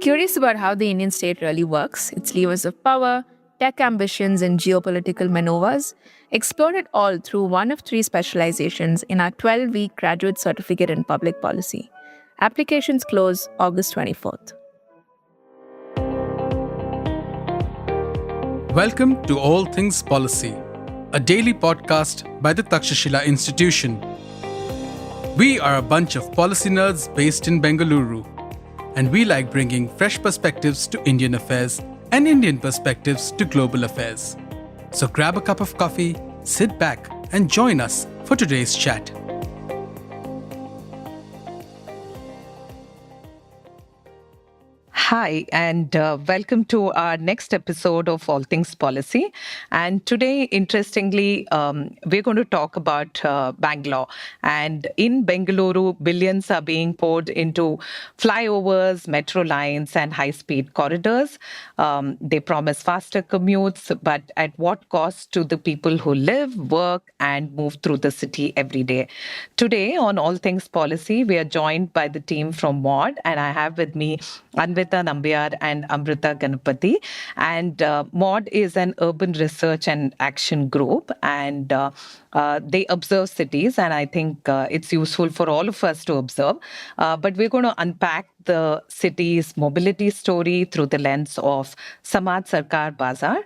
curious about how the Indian state really works, its levers of power, tech ambitions, and geopolitical maneuvers, explore it all through one of three specializations in our 12-week graduate certificate in public policy. Applications close August 24th. Welcome to All Things Policy, a daily podcast by the Takshashila Institution. We are a bunch of policy nerds based in Bengaluru, and we like bringing fresh perspectives to Indian affairs and Indian perspectives to global affairs. So grab a cup of coffee, sit back, and join us for today's chat. Hi, and welcome to our next episode of All Things Policy. And today, interestingly, we're going to talk about Bangalore. And in Bengaluru, billions are being poured into flyovers, metro lines, and high-speed corridors. They promise faster commutes, but at what cost to the people who live, work, and move through the city every day? Today, on All Things Policy, we are joined by the team from MAUD, and I have with me Anvita Nambiar and Amrita Ganapati. And MAUD is an urban research and action group, and they observe cities, and I think it's useful for all of us to observe. But we're going to unpack the city's mobility story through the lens of Samaj Sarkar Bazaar,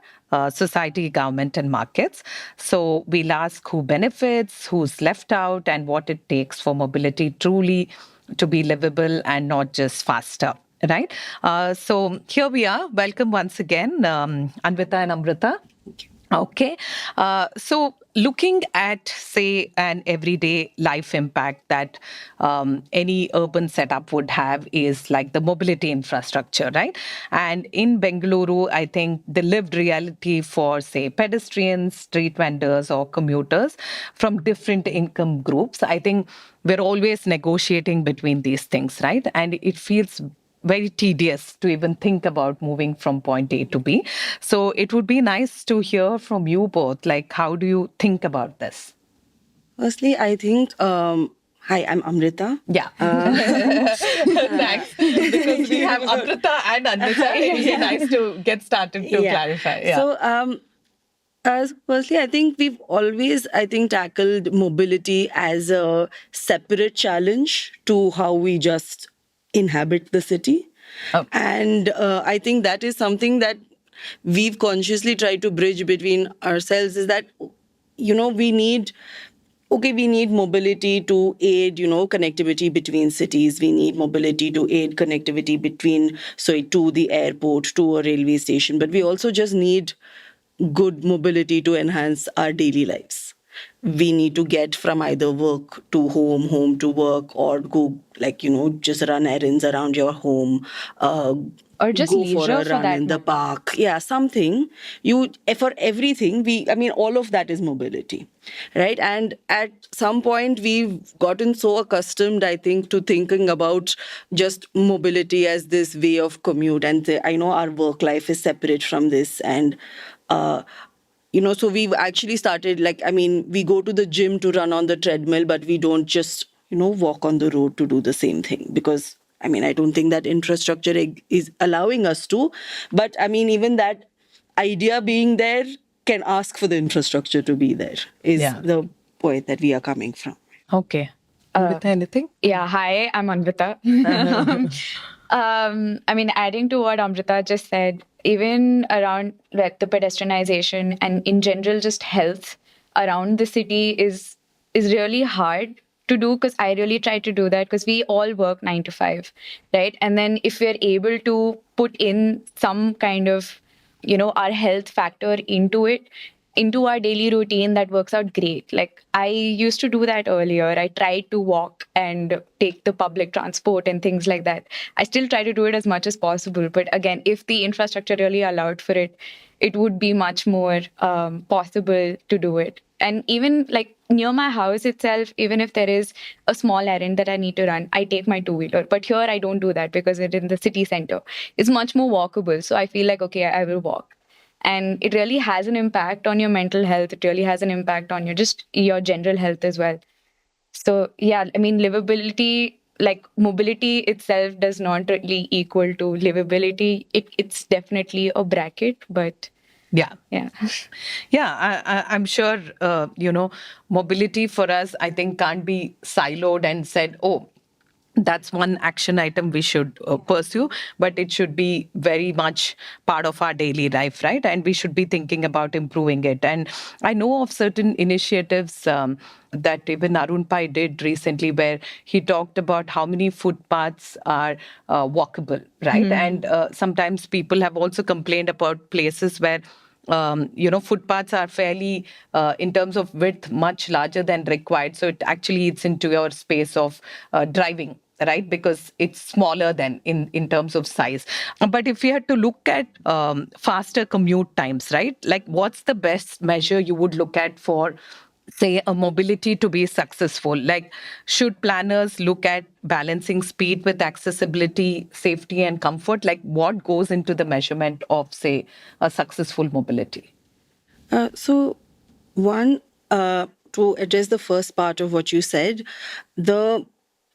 society, government, and markets. So we'll ask who benefits, who's left out, and what it takes for mobility truly to be livable and not just faster. Right. So here we are. Welcome once again, Anvita and Amrita. Okay. So looking at, say, an everyday life impact that any urban setup would have is like the mobility infrastructure, right? And in Bengaluru, I think the lived reality for, say, pedestrians, street vendors, or commuters from different income groups, I think we're always negotiating between these things, right? And it feels very tedious to even think about moving from point A to B. So it would be nice to hear from you both, like, how do you think about this? Firstly, I think, hi, I'm Amrita. Yeah. Thanks. Because we have Amrita and Anvita, it would be nice to get started to clarify. Yeah. So, firstly, I think we've always, tackled mobility as a separate challenge to how we just inhabit the city. Okay. And I think that is something that we've consciously tried to bridge between ourselves is that, we need mobility to aid, connectivity between cities. We need mobility to aid connectivity between, to the airport, to a railway station. But we also just need good mobility to enhance our daily lives. We need to get from either work to home, home to work, or go, just run errands around your home. Or just go for leisure a for run that in the matter. park. Yeah, something. For everything, all of that is mobility, right? And at some point, we've gotten so accustomed, I think, to thinking about just mobility as this way of commute. And I know our work life is separate from this. And so we've actually started, we go to the gym to run on the treadmill, but we don't just, walk on the road to do the same thing because, I don't think that infrastructure is allowing us to. But, even that idea being there can ask for the infrastructure to be there is the point that we are coming from. Okay. Anvita, anything? Yeah, hi, I'm Anvita. Adding to what Amrita just said, even around like the pedestrianization and in general just health around the city is really hard to do because I really try to do that because we all work 9 to 5, right? And then if we're able to put in some kind of, our health factor into it, into our daily routine, that works out great. Like I used to do that earlier. I tried to walk and take the public transport and things like that. I still try to do it as much as possible. But again, if the infrastructure really allowed for it, it would be much more possible to do it. And even like near my house itself, even if there is a small errand that I need to run, I take my two-wheeler. But here I don't do that because it's in the city center. It's much more walkable. So I feel like, okay, I will walk. And it really has an impact on your mental health. It really has an impact on your general health as well. So yeah, livability like mobility itself does not really equal to livability. It's definitely a bracket, but Yeah. yeah. Yeah, I'm sure, mobility for us, I think, can't be siloed and said, oh, that's one action item we should pursue, but it should be very much part of our daily life, right? And we should be thinking about improving it. And I know of certain initiatives that even Arun Pai did recently, where he talked about how many footpaths are walkable, right? And sometimes people have also complained about places where footpaths are fairly, in terms of width, much larger than required. So it actually eats into your space of driving, right? Because it's smaller than in terms of size. But if you had to look at faster commute times, right? Like, what's the best measure you would look at for, say, a mobility to be successful? Like, should planners look at balancing speed with accessibility, safety, and comfort? Like, what goes into the measurement of, say, a successful mobility? So, one, to address the first part of what you said, the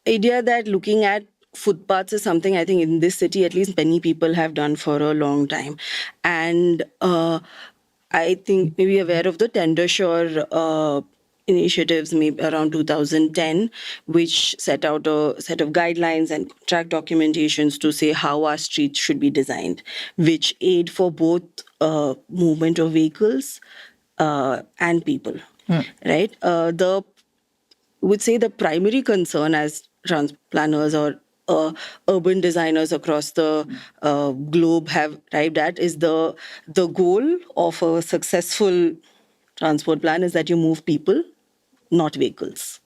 idea that looking at footpaths is something I think in this city, at least many people have done for a long time. And I think maybe aware of the Tender Sure initiatives maybe around 2010, which set out a set of guidelines and track documentations to say how our streets should be designed, which aid for both movement of vehicles and people, right? The would say the primary concern as planners or urban designers across the globe have arrived at is the goal of a successful transport plan is that you move people, not vehicles.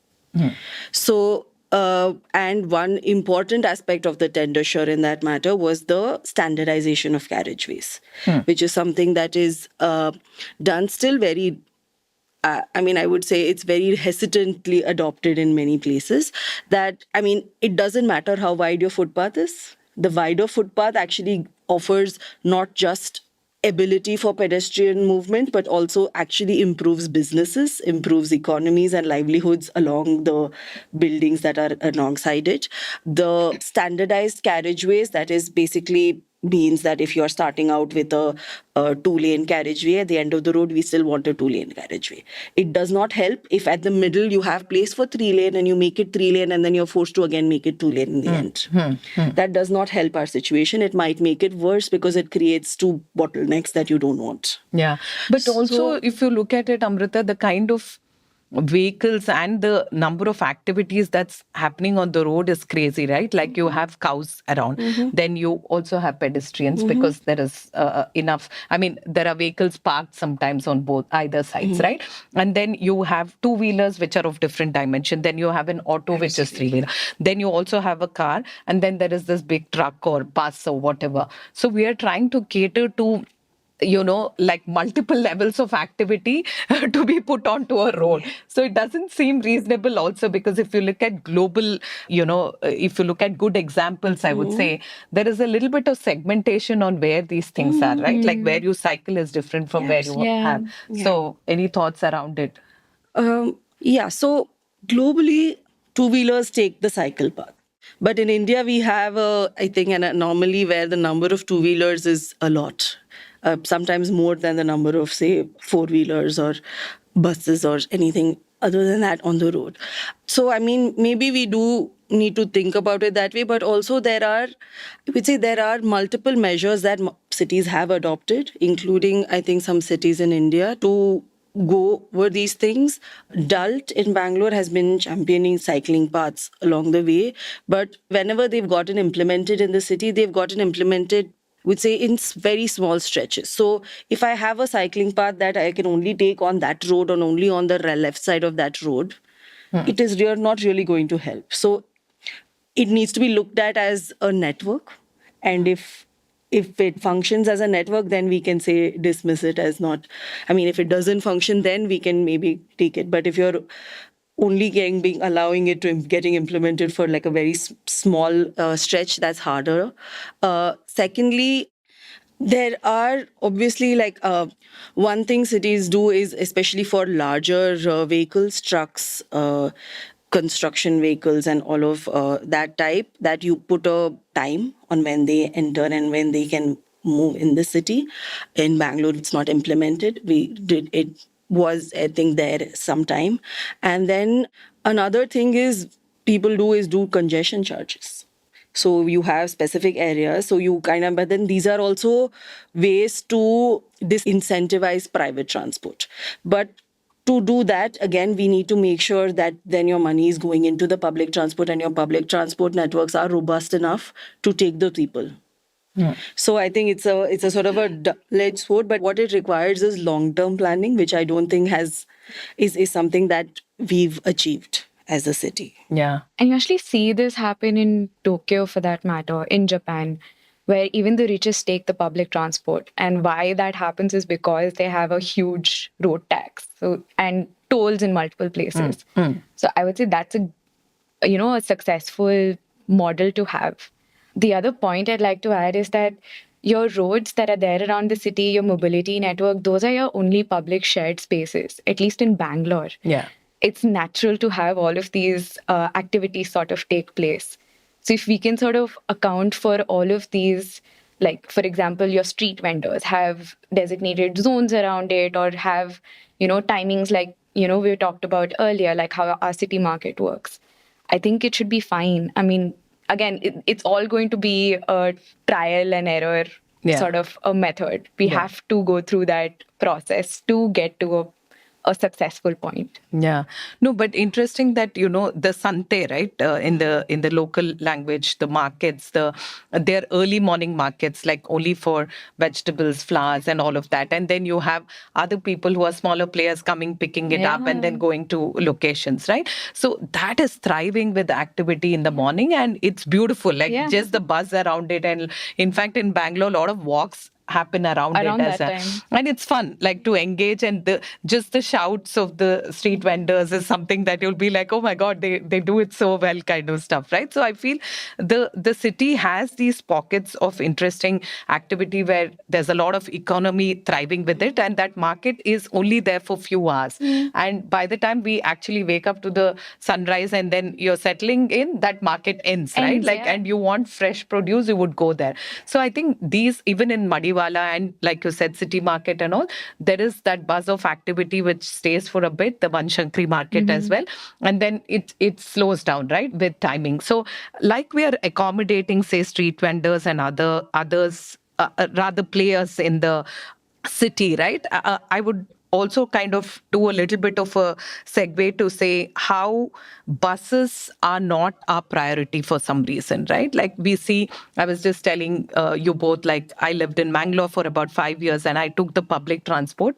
So, and one important aspect of the Tender Sure in that matter was the standardization of carriageways, which is something that is done still very I mean, I would say it's very hesitantly adopted in many places. That, I mean, it doesn't matter how wide your footpath is. The wider footpath actually offers not just ability for pedestrian movement, but also actually improves businesses, improves economies and livelihoods along the buildings that are alongside it. The standardized carriageways, that is basically means that if you're starting out with a two-lane carriageway, at the end of the road, we still want a two-lane carriageway. It does not help if at the middle you have place for three-lane and you make it three-lane and then you're forced to again make it two-lane in the end. That does not help our situation. It might make it worse because it creates two bottlenecks that you don't want. Yeah. But also, if you look at it, Amrita, the kind of vehicles and the number of activities that's happening on the road is crazy, right? Like, you have cows around, then you also have pedestrians because there is enough. I mean, there are vehicles parked sometimes on both either sides, right? And then you have two-wheelers which are of different dimension. Then you have an auto which is three-wheeler. Then you also have a car, and then there is this big truck or bus or whatever. So we are trying to cater to, like, multiple levels of activity to be put onto a road. So it doesn't seem reasonable also, because if you look at global, if you look at good examples, I would say there is a little bit of segmentation on where these things are, right? Like, where you cycle is different from where you have. So any thoughts around it? Yeah, so globally, two-wheelers take the cycle path. But in India, we have, I think, an anomaly where the number of two-wheelers is a lot. Sometimes more than the number of, say, four-wheelers or buses or anything other than that on the road. So, I mean, maybe we do need to think about it that way, but also I would say there are multiple measures that cities have adopted, including, I think, some cities in India to go over these things. DULT in Bangalore has been championing cycling paths along the way, but whenever they've gotten implemented in the city, they've gotten implemented, would say, in very small stretches. So if I have a cycling path that I can only take on that road or only on the left side of that road, it is not really going to help. So it needs to be looked at as a network. And if it functions as a network, then we can say dismiss it as not. I mean, if it doesn't function, then we can maybe take it. But if you're only allowing it to getting implemented for like a very small stretch, that's harder. Secondly, there are obviously one thing cities do is, especially for larger vehicles, trucks, construction vehicles and all of that type, that you put a time on when they enter and when they can move in the city. In Bangalore, it's not implemented. We did it was, I think, there sometime. And then another thing is people do congestion charges. So you have specific areas. So you kind of, but then these are also ways to disincentivize private transport. But to do that, again, we need to make sure that then your money is going into the public transport and your public transport networks are robust enough to take the people. So I think it's a sort of a double-edged sword, but what it requires is long-term planning, which I don't think is something that we've achieved as a city. Yeah. And you actually see this happen in Tokyo, for that matter, in Japan, where even the richest take the public transport. And why that happens is because they have a huge road tax, and tolls in multiple places. So I would say that's a successful model to have. The other point I'd like to add is that your roads that are there around the city, your mobility network, those are your only public shared spaces, at least in Bangalore. Yeah. It's natural to have all of these activities sort of take place. So if we can sort of account for all of these, like, for example, your street vendors have designated zones around it, or have, timings like, we talked about earlier, like how our city market works. I think it should be fine. I mean, again, it's all going to be a trial and error sort of a method. We have to go through that process to get to a successful point. Yeah. No, but interesting that, the Sante, right? In the local language, the markets, their early morning markets, like only for vegetables, flowers and all of that. And then you have other people who are smaller players coming, picking it up and then going to locations, right? So that is thriving with activity in the morning, and it's beautiful, like just the buzz around it. And in fact, in Bangalore, a lot of walks happen around it that time. And it's fun, like, to engage, and just the shouts of the street vendors is something that you'll be like, oh my god, they do it so well, kind of stuff, right? So I feel the city has these pockets of interesting activity where there's a lot of economy thriving with it, and that market is only there for few hours, and by the time we actually wake up to the sunrise and then you're settling in, that market ends, right? Like, and you want fresh produce, you would go there. So I think these, even in Madiwala and, like you said, city market and all, there is that buzz of activity which stays for a bit, the Vanshankri market as well, and then it slows down, right, with timing. So like we are accommodating, say, street vendors and others rather players in the city, right? I would also kind of do a little bit of a segue to say how buses are not our priority for some reason, right? Like, we see, I was just telling you both, like, I lived in Mangalore for about 5 years and I took the public transport,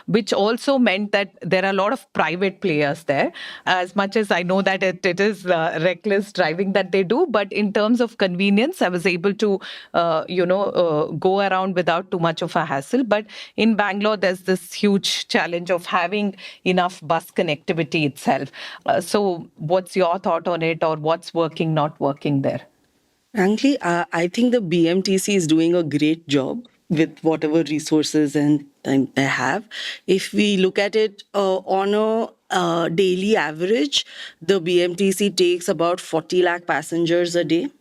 which also meant that there are a lot of private players there. As much as I know that it is reckless driving that they do, but in terms of convenience, I was able to, go around without too much of a hassle. But in Bangalore, there's this huge challenge of having enough bus connectivity itself. So what's your thought on it, or what's working, not working there? Frankly, I think the BMTC is doing a great job with whatever resources and they have. If we look at it on a daily average, the BMTC takes about 40 lakh passengers a day.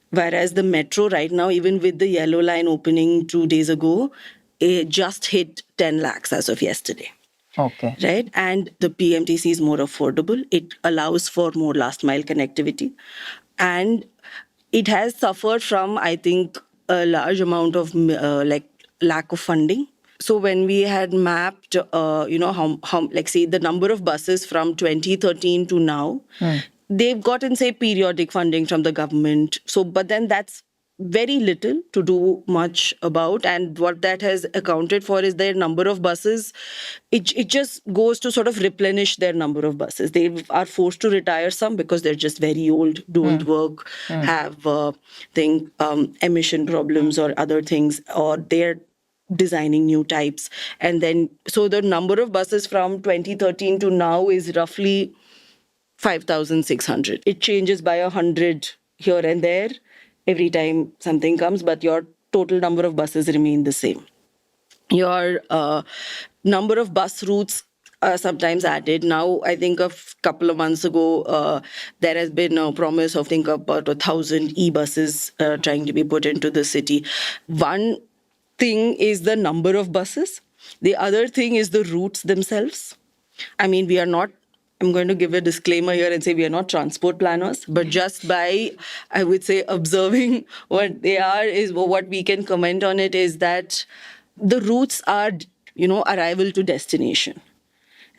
Whereas the metro right now, even with the yellow line opening 2 days ago, it just hit 10 lakhs as of yesterday. Okay. Right? And the BMTC is more affordable. It allows for more last mile connectivity. And it has suffered from, I think, a large amount of lack of funding. So when we had mapped, how like, say, the number of buses from 2013 to now, they've gotten, say, periodic funding from the government. So, but then that's very little to do much about, and what that has accounted for is their number of buses. It just goes to sort of replenish their number of buses. They are forced to retire some because they're just very old, don't work, have emission problems or other things, or they're designing new types. And then, so the number of buses from 2013 to now is roughly 5,600. It changes by 100 here and there every time something comes, but your total number of buses remain the same. Your number of bus routes sometimes added. Now, I think couple of months ago, there has been a promise of, think about 1,000 e-buses trying to be put into the city. One thing is the number of buses. The other thing is the routes themselves. I mean, we are not, I'm going to give a disclaimer here and say we are not transport planners, but just by, I would say, observing what they are, is what we can comment on it is that the routes are, arrival to destination.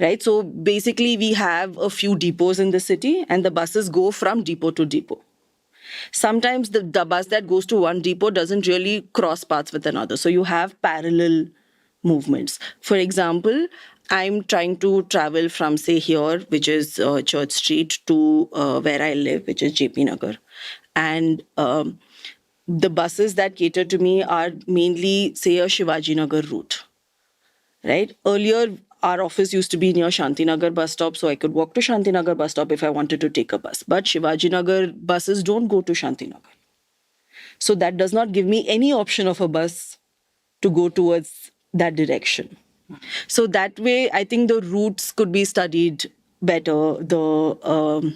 Right. So basically, we have a few depots in the city and the buses go from depot to depot. Sometimes the bus that goes to one depot doesn't really cross paths with another. So you have parallel movements. For example, I'm trying to travel from, say, here, which is Church Street, to where I live, which is JP Nagar. And the buses that cater to me are mainly, say, a Shivaji Nagar route. Right? Earlier, our office used to be near Shantinagar bus stop, so I could walk to Shantinagar bus stop if I wanted to take a bus. But Shivaji Nagar buses don't go to Shantinagar. So that does not give me any option of a bus to go towards that direction. So that way, I think the routes could be studied better. The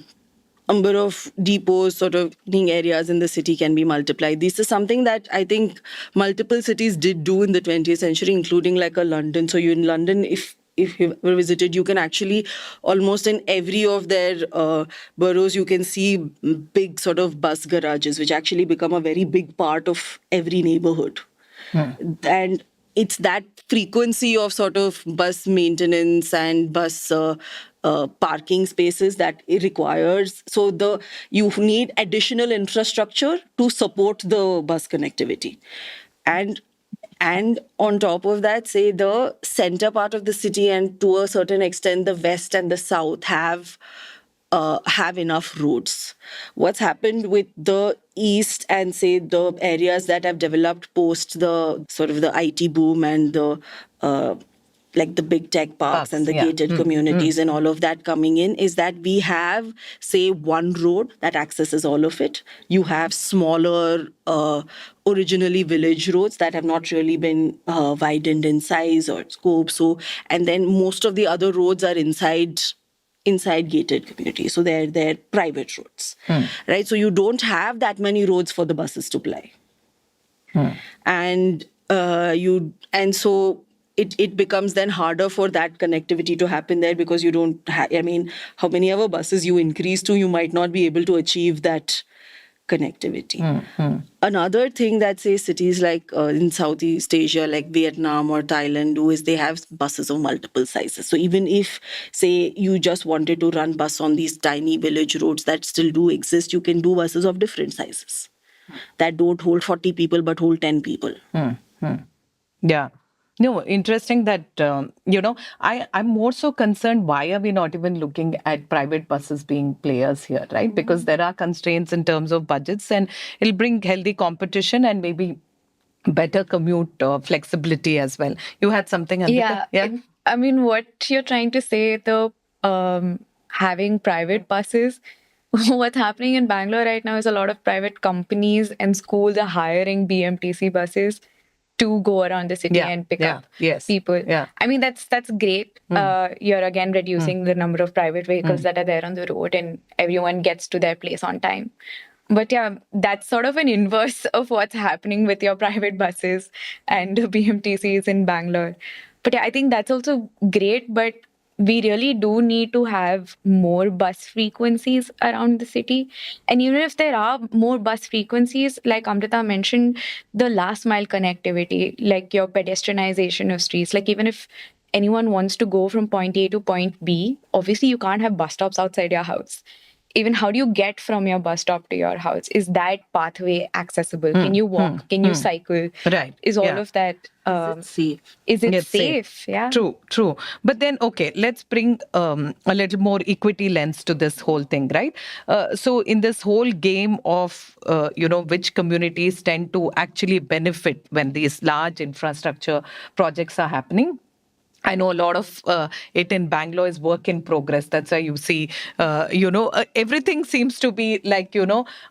number of depots, sort of being areas in the city, can be multiplied. This is something that I think multiple cities did do in the 20th century, including like a London. So you in London, if you've ever visited, you can actually almost in every of their boroughs, you can see big sort of bus garages, which actually become a very big part of every neighborhood. And it's that frequency of sort of bus maintenance and bus parking spaces that it requires. So you need additional infrastructure to support the bus connectivity. And on top of that, say the center part of the city and to a certain extent the west and the south have enough roads. What's happened with the east and say the areas that have developed post the sort of the IT boom and the like the big tech parks and the gated communities and all of that coming in, is that we have, say, one road that accesses all of it. You have smaller, originally village roads that have not really been widened in size or scope. So, and then most of the other roads are inside gated communities. So they're private roads, right? So you don't have that many roads for the buses to ply. And so it becomes then harder for that connectivity to happen there, because you don't I mean, how many ever buses you increase to, you might not be able to achieve that connectivity. Another thing that, say, cities like in Southeast Asia, like Vietnam or Thailand do, is they have buses of multiple sizes. So even if, say, you just wanted to run bus on these tiny village roads that still do exist, you can do buses of different sizes that don't hold 40 people but hold 10 people. Yeah. No, interesting that, I'm more so concerned, why are we not even looking at private buses being players here, right? Because there are constraints in terms of budgets, and it'll bring healthy competition and maybe better commute flexibility as well. You had something, Anvita? Yeah. I mean, what you're trying to say, the having private buses, what's happening in Bangalore right now is a lot of private companies and schools are hiring BMTC buses to go around the city and pick up people. Yeah. I mean, that's great. You're again reducing the number of private vehicles that are there on the road, and everyone gets to their place on time. But yeah, that's sort of an inverse of what's happening with your private buses and BMTCs in Bangalore. But yeah, I think that's also great, but we really do need to have more bus frequencies around the city. And even if there are more bus frequencies, like Amrita mentioned, the last mile connectivity, like your pedestrianization of streets, like even if anyone wants to go from point A to point B, obviously you can't have bus stops outside your house. Even how do you get from your bus stop to your house? Is that pathway accessible? Can you walk? Can you cycle? Right. Is all of that safe? Is it safe? Yeah. True. But then, okay, let's bring a little more equity lens to this whole thing, right? So in this whole game of, which communities tend to actually benefit when these large infrastructure projects are happening, I know a lot of it in Bangalore is work in progress. That's why you see, everything seems to be like,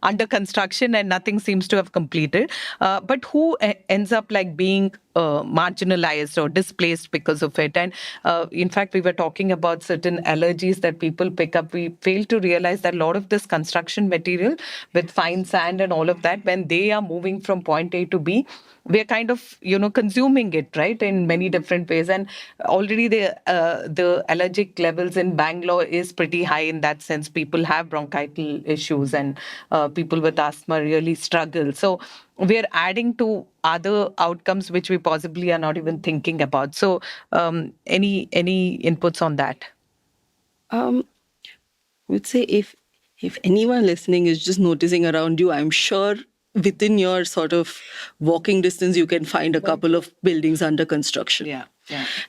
under construction and nothing seems to have completed. But who ends up like being marginalized or displaced because of it. And in fact, we were talking about certain allergies that people pick up. We fail to realize that a lot of this construction material with fine sand and all of that, when they are moving from point A to B, we're kind of consuming it, right, in many different ways. And already the allergic levels in Bangalore is pretty high in that sense. People have bronchital issues, and people with asthma really struggle. So we're adding to other outcomes which we possibly are not even thinking about. So any inputs on that? I would say if anyone listening is just noticing around you, I'm sure within your sort of walking distance, you can find a couple of buildings under construction. Yeah.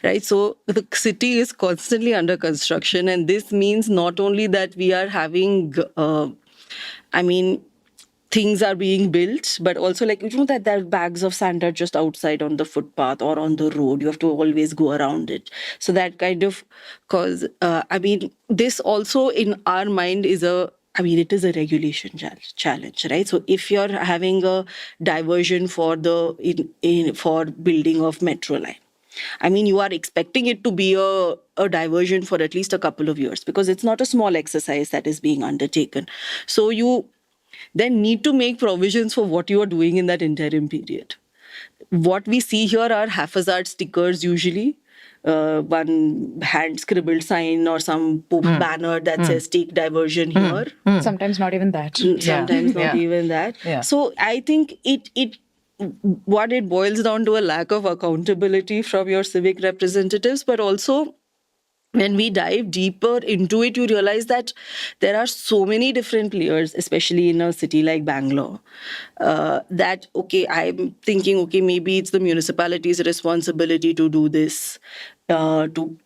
Right. So the city is constantly under construction. And this means not only that we are having, things are being built, but also that there are bags of sand are just outside on the footpath or on the road. You have to always go around it. So that kind of this also in our mind is it is a regulation challenge, right? So if you're having a diversion for for building of metro line, you are expecting it to be a diversion for at least a couple of years, because it's not a small exercise that is being undertaken. So you then need to make provisions for what you are doing in that interim period. What we see here are haphazard stickers usually. One hand scribbled sign or some banner that says take diversion here. Sometimes not even that. Sometimes not even that. Yeah. So I think what it boils down to a lack of accountability from your civic representatives, but also when we dive deeper into it, you realize that there are so many different players, especially in a city like Bangalore, that, I'm thinking, maybe it's the municipality's responsibility to do this, to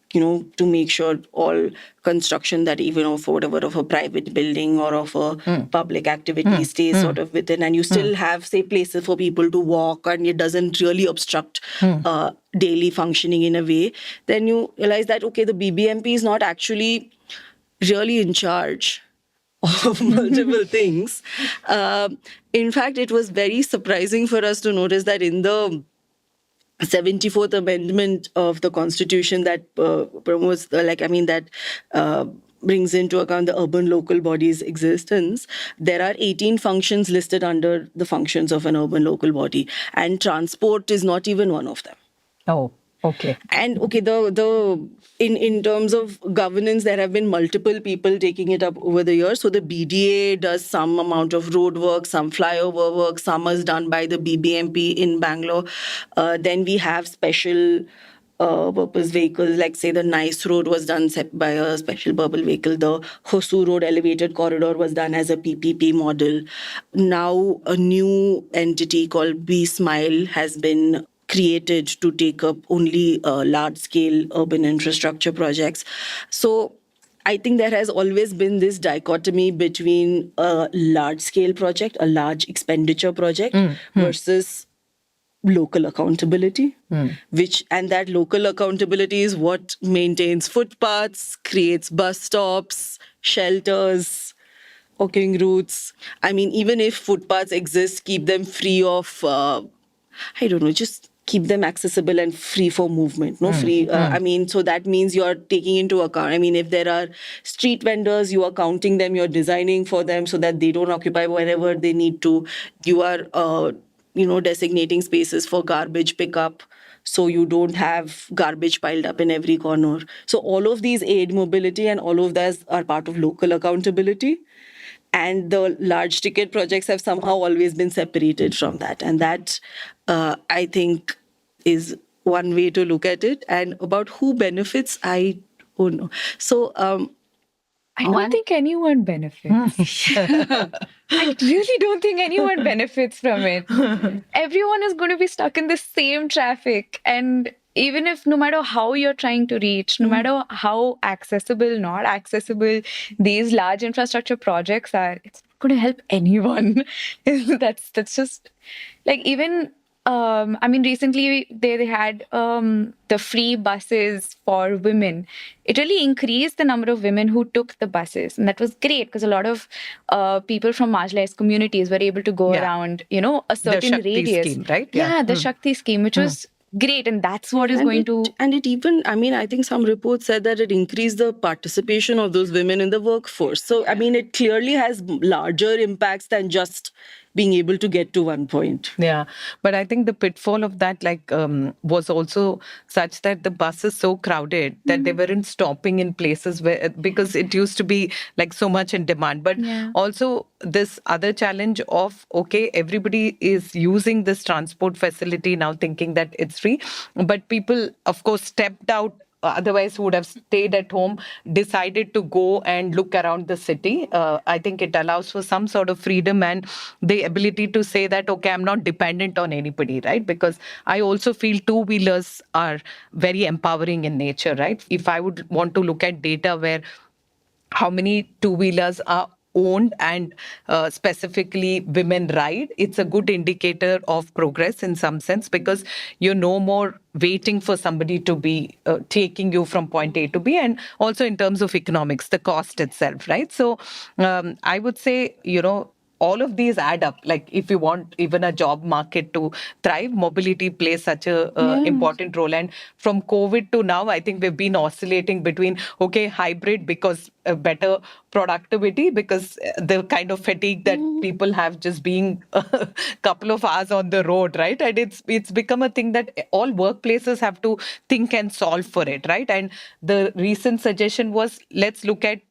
make sure all construction that even of whatever of a private building or of a public activity stays sort of within, and you still have, say, places for people to walk and it doesn't really obstruct daily functioning in a way. Then you realize that, the BBMP is not actually really in charge of multiple things. In fact, it was very surprising for us to notice that in the 74th Amendment of the Constitution that promotes, brings into account the urban local body's existence, there are 18 functions listed under the functions of an urban local body, and transport is not even one of them. Oh, okay. And in terms of governance, there have been multiple people taking it up over the years. So the BDA does some amount of road work, some flyover work, some is done by the BBMP in Bangalore. Then we have special purpose vehicles, like say the Nice Road was done by a special purpose vehicle. The Hosur Road elevated corridor was done as a PPP model. Now a new entity called Be Smile has been created to take up only large-scale urban infrastructure projects. So I think there has always been this dichotomy between a large-scale project, a large expenditure project, versus local accountability, and that local accountability is what maintains footpaths, creates bus stops, shelters, walking routes. Even if footpaths exist, keep them free of, just keep them accessible and free for movement, so that means you're taking into account, if there are street vendors, you are counting them, you're designing for them so that they don't occupy wherever they need to. You are, designating spaces for garbage pickup, so you don't have garbage piled up in every corner. So all of these aid mobility, and all of those are part of local accountability. And the large ticket projects have somehow always been separated from that. And that, I think, is one way to look at it. And about who benefits, I don't know. So I don't think anyone benefits. I really don't think anyone benefits from it. Everyone is going to be stuck in the same traffic. And even if, no matter how you're trying to reach, no matter how accessible, not accessible these large infrastructure projects are, it's not going to help anyone. That's just even recently they had the free buses for women. It really increased the number of women who took the buses. And that was great, because a lot of people from marginalized communities were able to go around, a certain the Shakti radius. scheme, right? Yeah, the Shakti scheme, which was great, and that's what is And going to. and it even, I mean, I think some reports said that it increased the participation of those women in the workforce. So, I mean, it clearly has larger impacts than just being able to get to one point. Yeah, but I think the pitfall of that, was also such that the bus is so crowded that they weren't stopping in places where, because it used to be like so much in demand. But Yeah. also this other challenge of, okay, everybody is using this transport facility now thinking that it's free, but people, of course, stepped out otherwise who would have stayed at home, decided to go and look around the city. I think it allows for some sort of freedom and the ability to say that, okay, I'm not dependent on anybody, right? Because I also feel two-wheelers are very empowering in nature, right? If I would want to look at data where how many two-wheelers are owned and specifically women ride, it's a good indicator of progress in some sense, because you're no more waiting for somebody to be taking you from point A to B, and also in terms of economics, the cost itself, right? So I would say, all of these add up. Like if you want even a job market to thrive, mobility plays such a important role. And from COVID to now, I think we've been oscillating between, okay, hybrid because better productivity, because the kind of fatigue that people have just being a couple of hours on the road, right? And it's become a thing that all workplaces have to think and solve for it, right? And the recent suggestion was, let's look at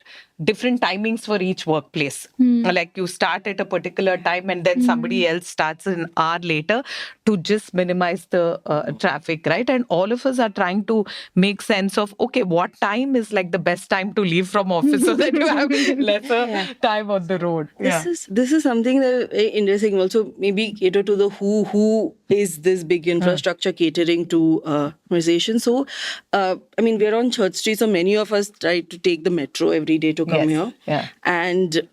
different timings for each workplace. Like you start at a particular time and then somebody else starts an hour later to just minimize the traffic, right? And all of us are trying to make sense of, okay, what time is like the best time to leave from office so that you have lesser time on the road. This is something that interesting. Also, maybe cater to the who is this big infrastructure catering to conversation. So, I mean, we're on Church Street, so many of us try to take the metro every day to come here. Yeah. And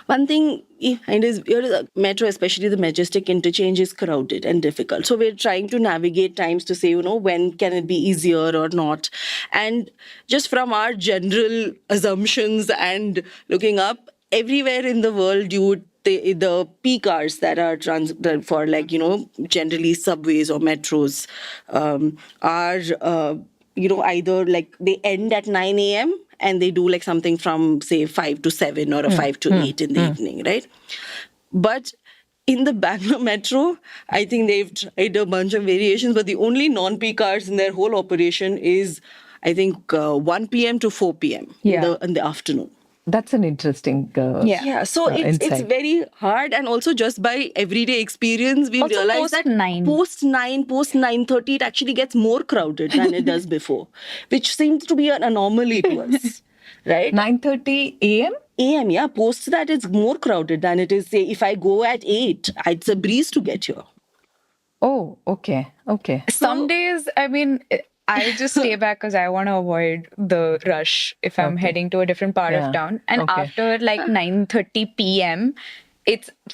one thing and is here is metro, especially the Majestic interchange, is crowded and difficult. So we're trying to navigate times to say, when can it be easier or not. And just from our general assumptions and looking up, everywhere in the world, you would the peak hours that are for generally subways or metros are either like they end at 9 a.m. and they do like something from say 5 to 7 or a 5 to 8 in the evening, right? But in the Bangalore Metro, I think they've tried a bunch of variations, but the only non-peak hours in their whole operation is, I think, 1 p.m. to 4 p.m. in the afternoon. That's an interesting So it's insight. very hard, and also just by everyday experience, we've Also realized post that 9. post 9:30, it actually gets more crowded than it does before, which seems to be an anomaly to us, right? 9:30 a.m.? AM, yeah. Post that, it's more crowded than it is, say, if I go at 8, it's a breeze to get here. Oh, okay. Some days, I mean, I just stay back because I want to avoid the rush if I'm heading to a different part of town. And after like 9:30 p.m.,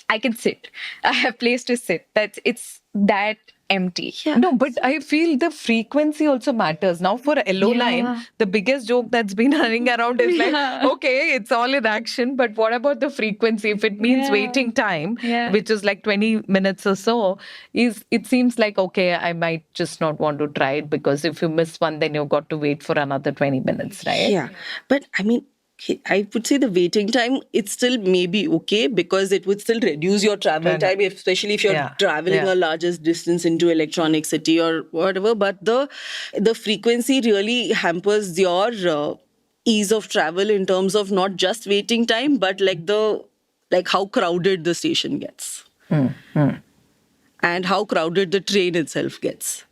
I can sit. I have place to sit. It's that empty. No, but I feel the frequency also matters. Now for Yellow Line, the biggest joke that's been running around is like, okay, it's all in action, but what about the frequency? If it means waiting time, which is like 20 minutes or so, it seems like, okay, I might just not want to try it, because if you miss one, then you've got to wait for another 20 minutes, right? Yeah. But I mean, I would say the waiting time, it's still maybe okay, because it would still reduce your travel time, especially if you're traveling a largest distance into Electronic City or whatever. But the frequency really hampers your ease of travel in terms of not just waiting time, but like how crowded the station gets. And how crowded the train itself gets.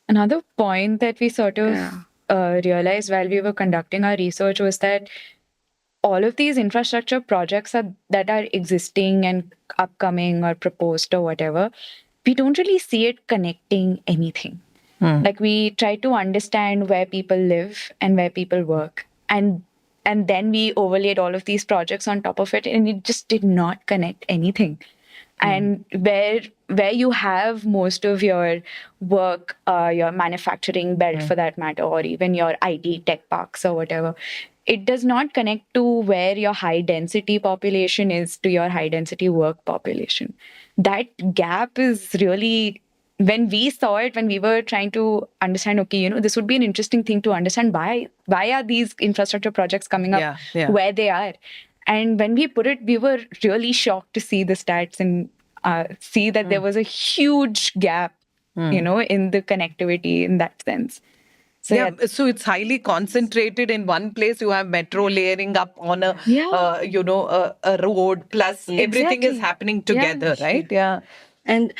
Another point that we sort of realized while we were conducting our research was that all of these infrastructure projects that are existing and upcoming or proposed or whatever, we don't really see it connecting anything. Like we try to understand where people live and where people work. And then we overlaid all of these projects on top of it, and it just did not connect anything. And where you have most of your work, your manufacturing belt for that matter, or even your IT tech parks or whatever, it does not connect to where your high density population is to your high density work population. That gap is really when we saw it, when we were trying to understand, okay, this would be an interesting thing to understand why are these infrastructure projects coming up where they are. And when we put it, we were really shocked to see the stats and see that there was a huge gap, in the connectivity in that sense. So so it's highly concentrated in one place. You have metro layering up on a, a road, plus everything is happening together, right? Yeah. And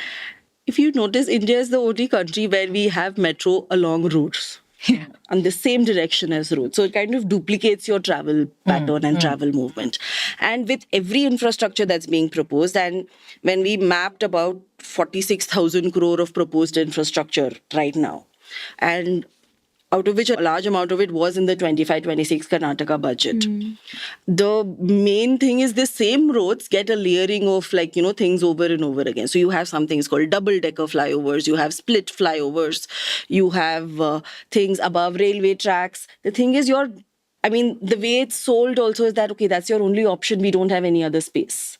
if you notice, India is the only country where we have metro along routes. And the same direction as roads. So it kind of duplicates your travel pattern and travel movement. And with every infrastructure that's being proposed, and when we mapped about 46,000 crore of proposed infrastructure right now, and out of which a large amount of it was in the 25-26 Karnataka budget. The main thing is the same roads get a layering of things over and over again. So you have some things called double-decker flyovers, you have split flyovers, you have things above railway tracks. The thing is the way it's sold also is that, okay, that's your only option. We don't have any other space.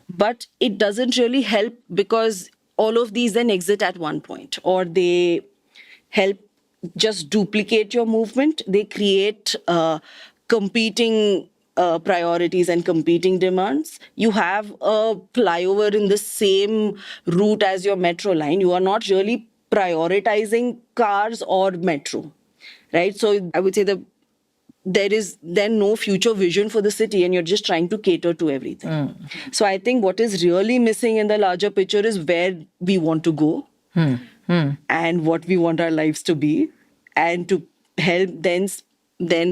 But it doesn't really help because all of these then exit at one point, or they help just duplicate your movement. They create competing priorities and competing demands. You have a flyover in the same route as your metro line. You are not really prioritizing cars or metro, right? So I would say there is then no future vision for the city, and you're just trying to cater to everything. So I think what is really missing in the larger picture is where we want to go. And what we want our lives to be, and to help then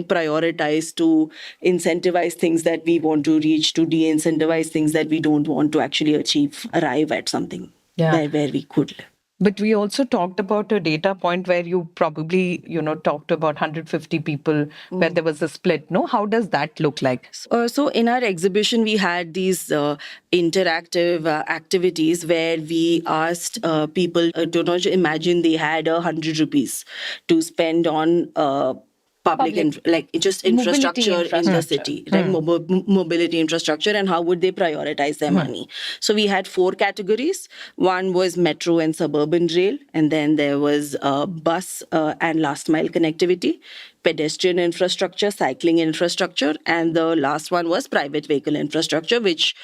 prioritize, to incentivize things that we want to reach, to de-incentivize things that we don't want to actually arrive at something where we could live. But we also talked about a data point where you probably, talked about 150 people where there was a split. No, how does that look like? So in our exhibition, we had these interactive activities where we asked people to imagine they had 100 rupees to spend on public infrastructure in the city, right? Mobility infrastructure, and how would they prioritize their money? So we had 4 categories. One was metro and suburban rail, and then there was bus and last mile connectivity, pedestrian infrastructure, cycling infrastructure, and the last one was private vehicle infrastructure, which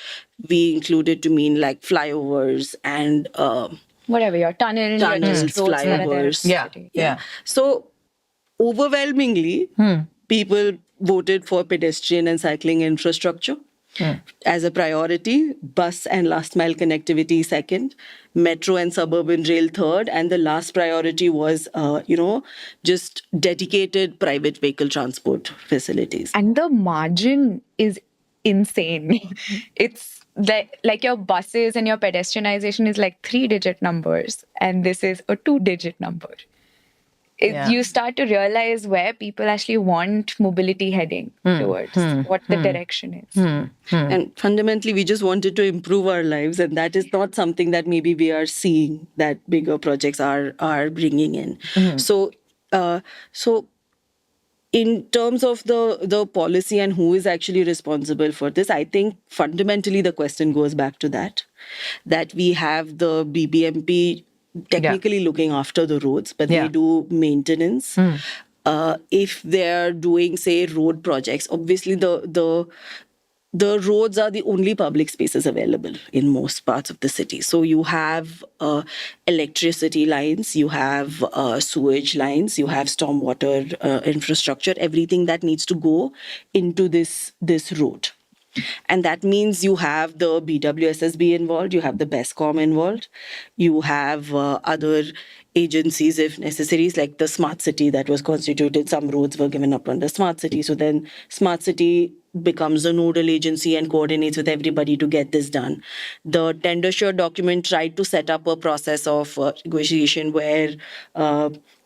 we included to mean like flyovers and whatever, your tunnels, flyovers. Yeah. So overwhelmingly, people voted for pedestrian and cycling infrastructure as a priority, bus and last mile connectivity second, metro and suburban rail third, and the last priority was, just dedicated private vehicle transport facilities. And the margin is insane. It's like your buses and your pedestrianization is like 3-digit numbers, and this is a 2-digit number. You start to realize where people actually want mobility heading towards, what the direction is. And fundamentally, we just wanted to improve our lives, and that is not something that maybe we are seeing that bigger projects are bringing in. So in terms of the policy and who is actually responsible for this, I think fundamentally the question goes back to that we have the BBMP technically looking after the roads, but they do maintenance. If they're doing, say, road projects, obviously the roads are the only public spaces available in most parts of the city. So you have electricity lines, you have sewage lines, you have stormwater infrastructure, everything that needs to go into this road. And that means you have the BWSSB involved, you have the BESCOM involved, you have other agencies, if necessary, like the Smart City that was constituted. Some roads were given up under Smart City. So then Smart City becomes a nodal agency and coordinates with everybody to get this done. The tender sure document tried to set up a process of negotiation where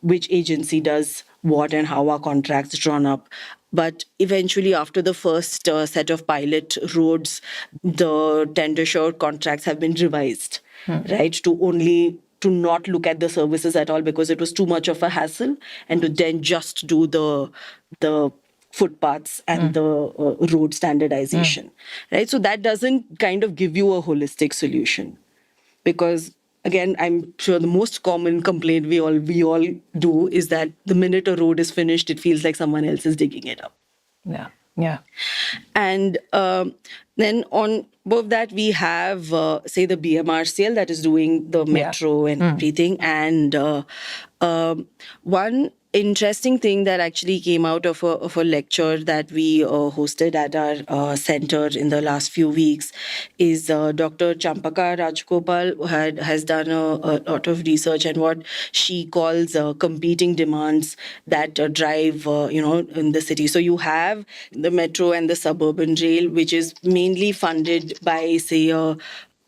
which agency does what and how are contracts drawn up. But eventually, after the first set of pilot roads, the tender sure contracts have been revised, right, to not look at the services at all because it was too much of a hassle, and to then just do the footpaths and the road standardization, right? So that doesn't kind of give you a holistic solution, because again, I'm sure the most common complaint we all do is that the minute a road is finished, it feels like someone else is digging it up. Yeah. Yeah. And then on above that, we have, say, the BMRCL that is doing the metro and everything. And one interesting thing that actually came out of a lecture that we hosted at our center in the last few weeks is Dr. Champaka Rajgopal has done a lot of research, and what she calls competing demands that drive, in the city. So you have the metro and the suburban rail, which is mainly funded by, say, a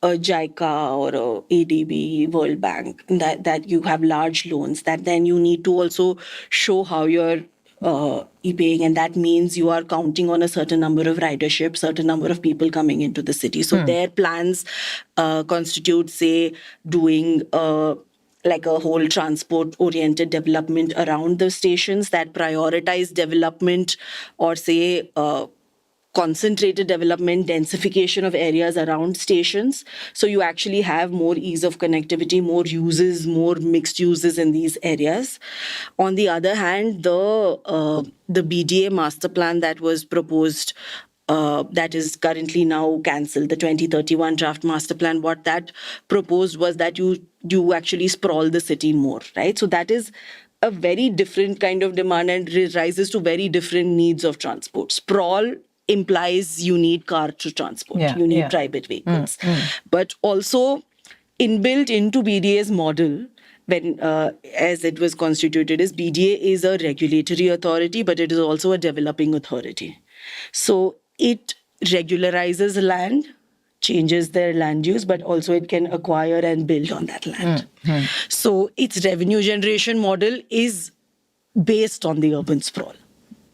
JICA or a ADB, World Bank, that you have large loans that then you need to also show how you're e-paying, and that means you are counting on a certain number of ridership, certain number of people coming into the city. So their plans constitute, say, doing like a whole transport-oriented development around the stations that prioritize development, or say concentrated development, densification of areas around stations. So you actually have more ease of connectivity, more uses, more mixed uses in these areas. On the other hand, the BDA master plan that was proposed, that is currently now cancelled, the 2031 draft master plan, what that proposed was that you actually sprawl the city more, right? So that is a very different kind of demand and rises to very different needs of transport. Sprawl implies you need car to transport, you need private vehicles. But also inbuilt into BDA's model, when as it was constituted, is BDA is a regulatory authority, but it is also a developing authority. So it regularizes land, changes their land use, but also it can acquire and build on that land. So its revenue generation model is based on the urban sprawl.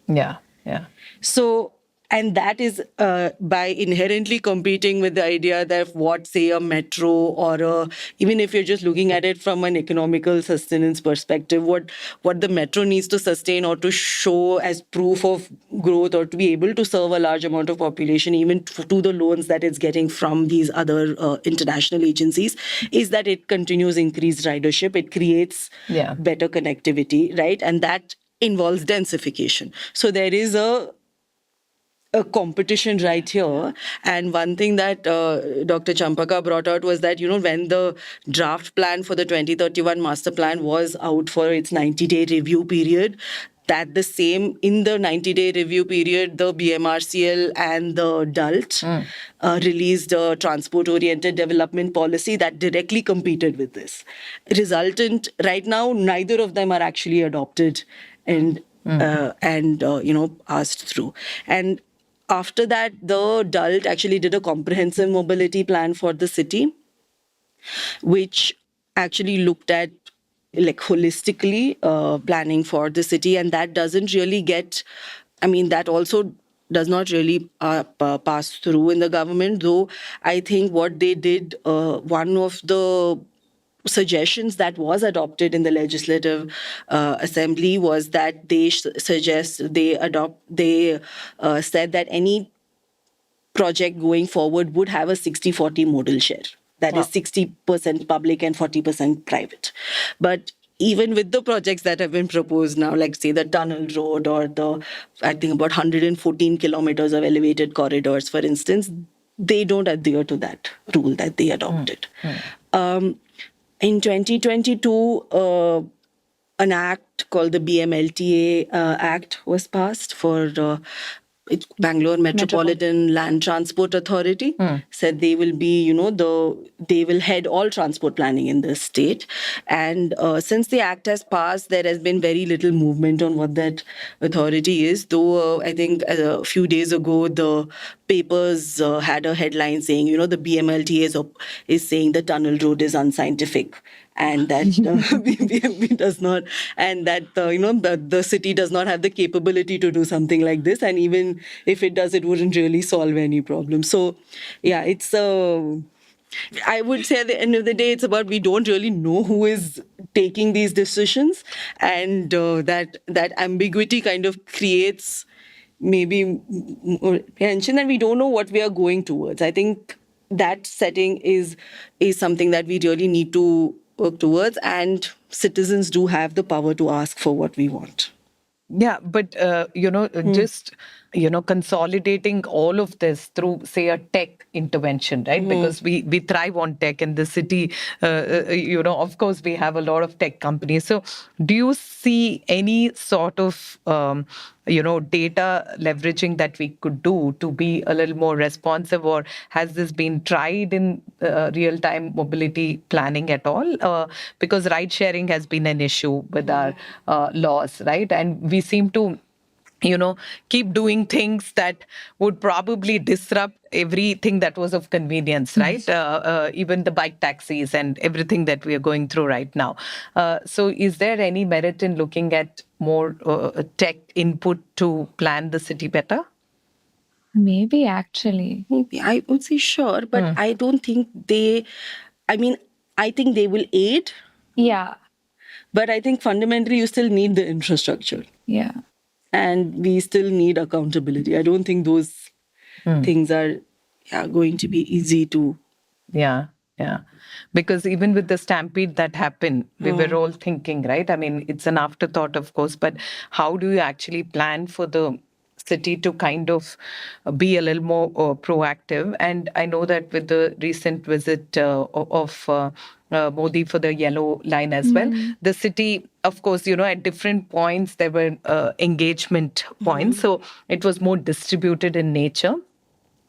Yeah. Yeah. So, and that is by inherently competing with the idea that what, say, a metro or even if you're just looking at it from an economical sustenance perspective, what the metro needs to sustain or to show as proof of growth or to be able to serve a large amount of population, even to the loans that it's getting from these other international agencies, is that it continues increased ridership. It creates better connectivity, right? And that involves densification. So there is a competition right here. And one thing that Dr. Champaka brought out was that, when the draft plan for the 2031 master plan was out for its 90-day review period, that the same, in the 90-day review period, the BMRCL and the DULT released a transport-oriented development policy that directly competed with this. Resultant, right now, neither of them are actually adopted and passed through. And after that, the DULT actually did a comprehensive mobility plan for the city, which actually looked at holistically planning for the city. And that doesn't really that also does not really pass through in the government, though I think what they did, one of the suggestions that was adopted in the legislative assembly was that they said that any project going forward would have a 60-40 modal share. That is 60% public and 40% private. But even with the projects that have been proposed now, like, say, the tunnel road or I think about 114 kilometers of elevated corridors, for instance, they don't adhere to that rule that they adopted. In 2022, an act called the BMLTA Act was passed for Bangalore Metropolitan Land Transport Authority. Said they will be, they will head all transport planning in the state. And since the act has passed, there has been very little movement on what that authority is. Though I think a few days ago, the papers had a headline saying, the BMLTA is saying the tunnel road is unscientific. And that BMP does not, and that the city does not have the capability to do something like this. And even if it does, it wouldn't really solve any problem. So, yeah, it's I would say at the end of the day, it's about we don't really know who is taking these decisions, and that ambiguity kind of creates maybe tension, and we don't know what we are going towards. I think that setting is something that we really need to work towards, and citizens do have the power to ask for what we want. Yeah, but just consolidating all of this through, say, a tech intervention, right? Because we thrive on tech in the city. Of course, we have a lot of tech companies. So, do you see any sort of data leveraging that we could do to be a little more responsive, or has this been tried in real-time mobility planning at all? Because ride sharing has been an issue with our laws, right? And we seem to keep doing things that would probably disrupt everything that was of convenience, right? Even the bike taxis and everything that we are going through right now. So is there any merit in looking at more tech input to plan the city better? Maybe actually. Maybe I would say sure, but I don't think I think they will aid, Yeah. but I think fundamentally you still need the infrastructure. Yeah. And we still need accountability. I don't think those things are going to be easy to. Yeah, yeah. Because even with the stampede that happened, we were all thinking, right? I mean, it's an afterthought, of course, but how do you actually plan for the city to kind of be a little more proactive? And I know that with the recent visit of Modi for the yellow line as well, the city, of course, at different points there were engagement points, so it was more distributed in nature.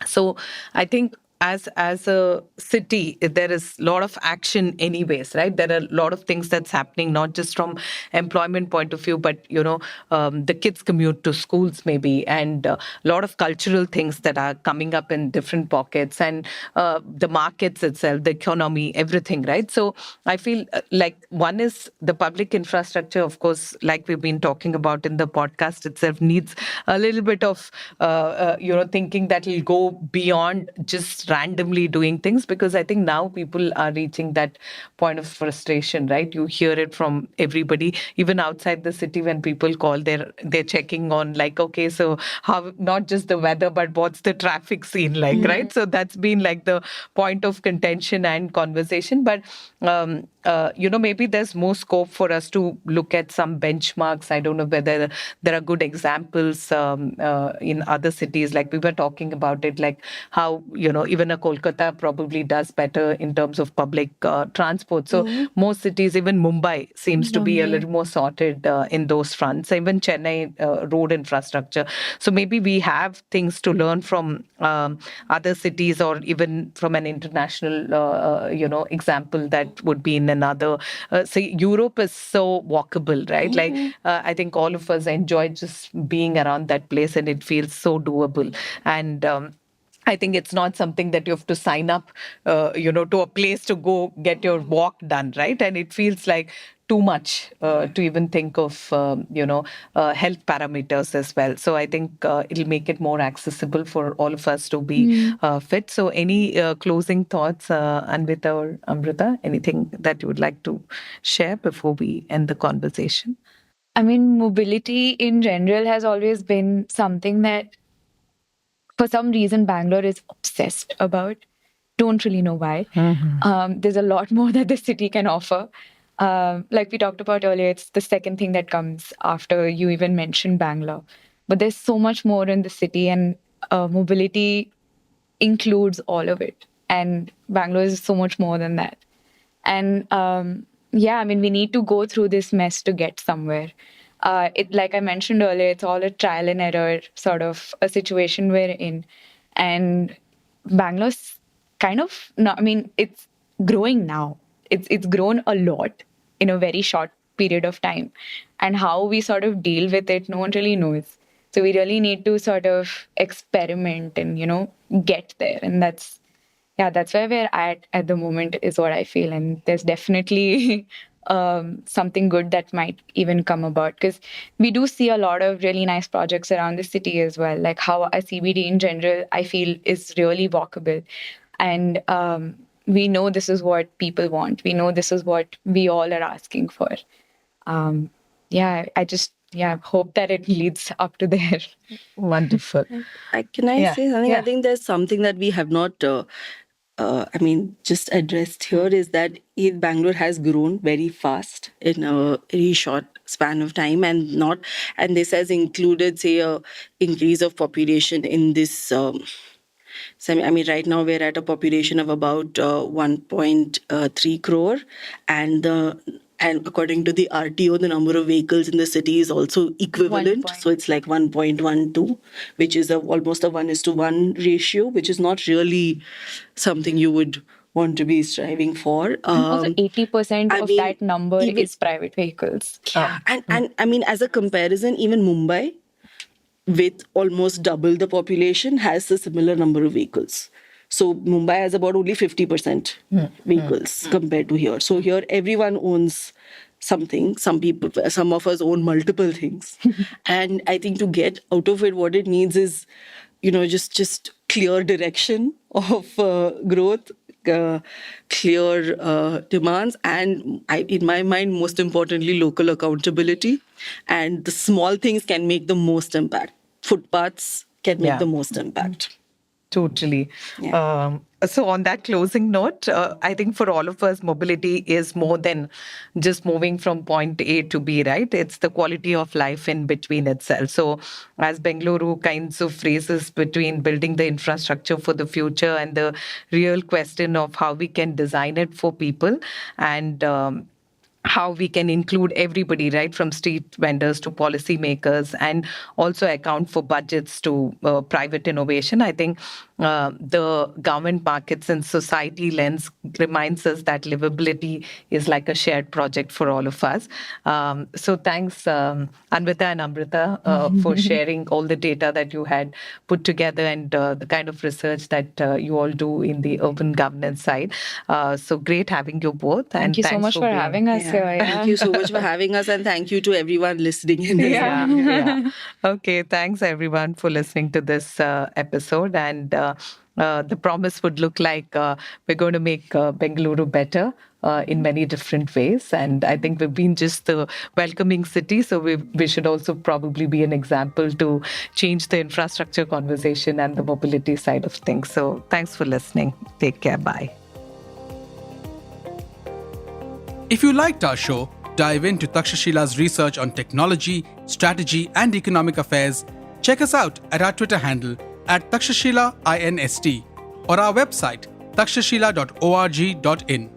So I think as a city, there is a lot of action anyways, right? There are a lot of things that's happening, not just from employment point of view, but the kids commute to schools maybe, and a lot of cultural things that are coming up in different pockets, and the markets itself, the economy, everything, right? So I feel like one is the public infrastructure, of course, like we've been talking about in the podcast itself, needs a little bit of thinking that will go beyond just randomly doing things, because I think now people are reaching that point of frustration, right? You hear it from everybody, even outside the city, when people call, they're checking on, like, okay, so how, not just the weather, but what's the traffic scene like, right? So that's been like the point of contention and conversation. But maybe there's more scope for us to look at some benchmarks. I don't know whether there are good examples in other cities, like we were talking about it, like how even a Kolkata probably does better in terms of public transport. So most cities, even Mumbai, seems to be a little more sorted in those fronts. Even Chennai road infrastructure. So maybe we have things to learn from other cities, or even from an international example that would be in another. Say Europe is so walkable, right? Like I think all of us enjoy just being around that place, and it feels so doable. And I think it's not something that you have to sign up, to a place to go get your walk done, right? And it feels like too much to even think of, health parameters as well. So I think it'll make it more accessible for all of us to be fit. So any closing thoughts, Anvita or Amrita? Anything that you would like to share before we end the conversation? I mean, mobility in general has always been something that, for some reason, Bangalore is obsessed about. Don't really know why. There's a lot more that the city can offer. Like we talked about earlier, it's the second thing that comes after you even mentioned Bangalore. But there's so much more in the city, and mobility includes all of it. And Bangalore is so much more than that. And I mean, we need to go through this mess to get somewhere. Like I mentioned earlier, it's all a trial and error sort of a situation we're in. And Bangalore's kind of, no, I mean, it's growing now. It's grown a lot in a very short period of time. And how we sort of deal with it, no one really knows. So we really need to sort of experiment and, get there. And that's where we're at the moment, is what I feel. And there's definitely something good that might even come about, because we do see a lot of really nice projects around the city as well, like how a CBD in general, I feel, is really walkable. And we know this is what people want. We know this is what we all are asking for. I just hope that it leads up to there. Wonderful. Can I say something? Yeah. I think there's something that we have not just addressed here is that Bangalore has grown very fast in a very short span of time, and this has included, say, a increase of population in this. Right now we're at a population of about 1.3 crore, and according to the RTO, the number of vehicles in the city is also equivalent. So it's like 1.12, which is almost a 1:1 ratio, which is not really something you would want to be striving for. Also, 80% of that number even- is private vehicles. Yeah, and as a comparison, even Mumbai, with almost double the population, has a similar number of vehicles. So Mumbai has about only 50% vehicles compared to here. So here everyone owns something. Some of us own multiple things. And I think to get out of it, what it needs is, just clear direction of growth, clear demands, and in my mind, most importantly, local accountability. And the small things can make the most impact. Footpaths can make the most impact. Totally. Yeah. So on that closing note, I think for all of us, mobility is more than just moving from point A to B, right? It's the quality of life in between itself. So as Bengaluru kinds of phrases between building the infrastructure for the future and the real question of how we can design it for people, and how we can include everybody, right, from street vendors to policymakers, and also account for budgets to private innovation. I think the government, markets, and society lens reminds us that livability is like a shared project for all of us. So thanks, Anvita and Amrita, for sharing all the data that you had put together, and the kind of research that you all do in the urban governance side. So great having you both. Thank you so much for having us here. Thank you so much for having us, and thank you to everyone listening in this. Yeah. Okay, thanks everyone for listening to this episode. And the promise would look like we're going to make Bengaluru better in many different ways. And I think we've been just the welcoming city, so we should also probably be an example to change the infrastructure conversation and the mobility side of things. So thanks for listening. Take care. Bye. If you liked our show, dive into Takshashila's research on technology, strategy, and economic affairs. Check us out at our Twitter handle @TakshashilaINST or our website takshashila.org.in.